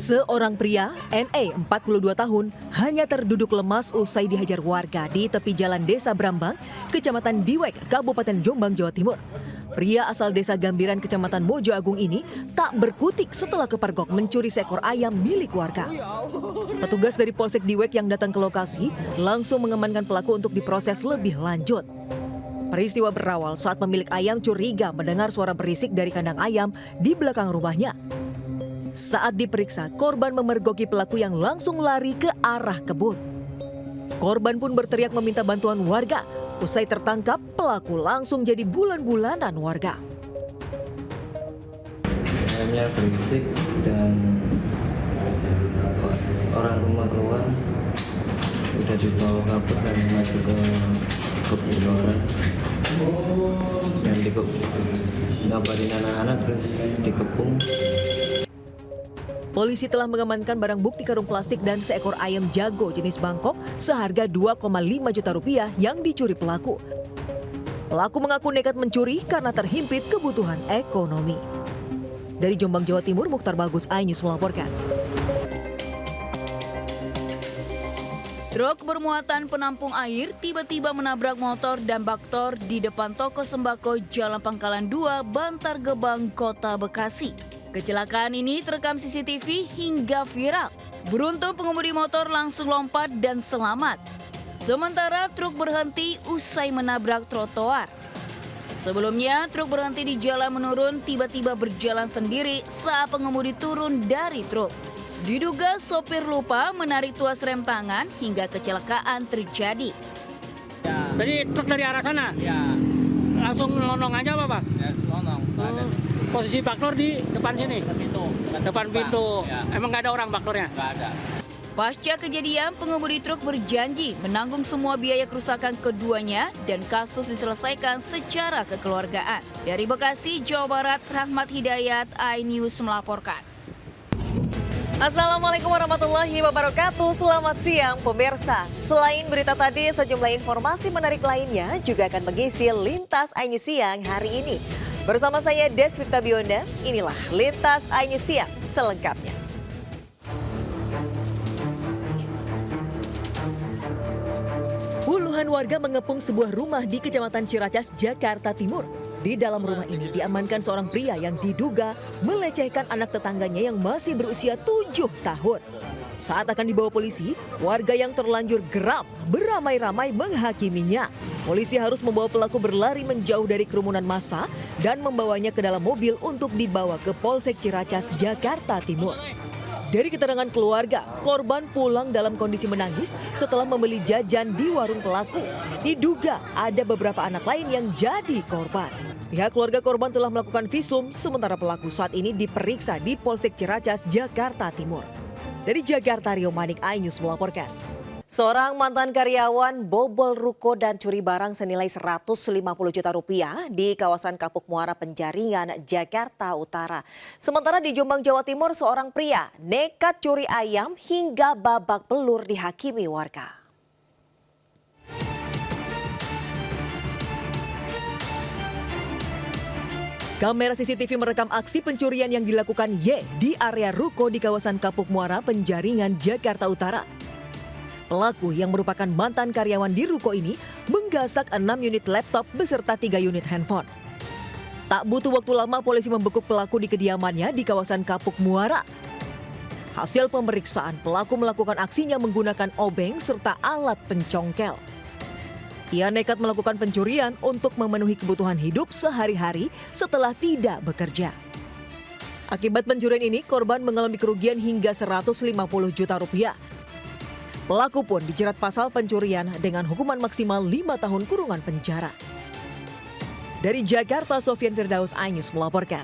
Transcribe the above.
Seorang pria, NE 42 tahun, hanya terduduk lemas usai dihajar warga di tepi jalan Desa Brambang, Kecamatan Diwek, Kabupaten Jombang, Jawa Timur. Pria asal Desa Gambiran, Kecamatan Mojo Agung ini tak berkutik setelah kepergok mencuri seekor ayam milik warga. Petugas dari Polsek Diwek yang datang ke lokasi langsung mengamankan pelaku untuk diproses lebih lanjut. Peristiwa berawal saat pemilik ayam curiga mendengar suara berisik dari kandang ayam di belakang rumahnya. Saat diperiksa, korban memergoki pelaku yang langsung lari ke arah kebun. Korban pun berteriak meminta bantuan warga. Usai tertangkap, pelaku langsung jadi bulan-bulanan warga. Ayamnya berisik dan orang rumah keluar, udah dibawa kabur dan masuk ke kebun orang. Dan ngabarin anak-anak terus dikepung. Polisi telah mengamankan barang bukti karung plastik dan seekor ayam jago jenis Bangkok seharga 2,5 juta rupiah yang dicuri pelaku. Pelaku mengaku nekat mencuri karena terhimpit kebutuhan ekonomi. Dari Jombang, Jawa Timur, Mukhtar Bagus, iNews melaporkan. Truk bermuatan penampung air tiba-tiba menabrak motor dan bak tor di depan toko sembako Jalan Pangkalan 2, Bantar Gebang, Kota Bekasi. Kecelakaan ini terekam CCTV hingga viral. Beruntung pengemudi motor langsung lompat dan selamat. Sementara truk berhenti usai menabrak trotoar. Sebelumnya, truk berhenti di jalan menurun tiba-tiba berjalan sendiri saat pengemudi turun dari truk. Diduga sopir lupa menarik tuas rem tangan hingga kecelakaan terjadi. Ya. Jadi truk dari arah sana? Ya. Langsung lonong aja apa, Pak? Ya, lonong. Posisi baktor di depan sini? Depan pintu. Ya. Emang nggak ada orang baktornya? Nggak ada. Pasca kejadian, pengemudi truk berjanji menanggung semua biaya kerusakan keduanya dan kasus diselesaikan secara kekeluargaan. Dari Bekasi, Jawa Barat, Rahmat Hidayat, iNews melaporkan. Assalamualaikum warahmatullahi wabarakatuh. Selamat siang pemirsa. Selain berita tadi, sejumlah informasi menarik lainnya juga akan mengisi Lintas iNews Siang hari ini. Bersama saya Deswita Bionda, inilah Lintas iNews Siang selengkapnya. Puluhan warga mengepung sebuah rumah di Kecamatan Ciracas, Jakarta Timur. Di dalam rumah ini diamankan seorang pria yang diduga melecehkan anak tetangganya yang masih berusia 7 tahun. Saat akan dibawa polisi, warga yang terlanjur geram beramai-ramai menghakiminya. Polisi harus membawa pelaku berlari menjauh dari kerumunan massa dan membawanya ke dalam mobil untuk dibawa ke Polsek Ciracas, Jakarta Timur. Dari keterangan keluarga, korban pulang dalam kondisi menangis setelah membeli jajan di warung pelaku. Diduga ada beberapa anak lain yang jadi korban. Pihak keluarga korban telah melakukan visum, sementara pelaku saat ini diperiksa di Polsek Ciracas, Jakarta Timur. Dari Jakarta, Rio Manik, iNews melaporkan. Seorang mantan karyawan bobol ruko dan curi barang senilai 150 juta rupiah di kawasan Kapuk Muara Penjaringan, Jakarta Utara. Sementara di Jombang, Jawa Timur, seorang pria nekat curi ayam hingga babak belur dihakimi warga. Kamera CCTV merekam aksi pencurian yang dilakukan Y di area ruko di kawasan Kapuk Muara Penjaringan, Jakarta Utara. Pelaku yang merupakan mantan karyawan di ruko ini menggasak 6 unit laptop beserta 3 unit handphone. Tak butuh waktu lama polisi membekuk pelaku di kediamannya di kawasan Kapuk Muara. Hasil pemeriksaan, pelaku melakukan aksinya menggunakan obeng serta alat pencongkel. Ia nekat melakukan pencurian untuk memenuhi kebutuhan hidup sehari-hari setelah tidak bekerja. Akibat pencurian ini, korban mengalami kerugian hingga 150 juta rupiah. Pelaku pun dijerat pasal pencurian dengan hukuman maksimal 5 tahun kurungan penjara. Dari Jakarta, Sofyan Firdaus, iNews melaporkan.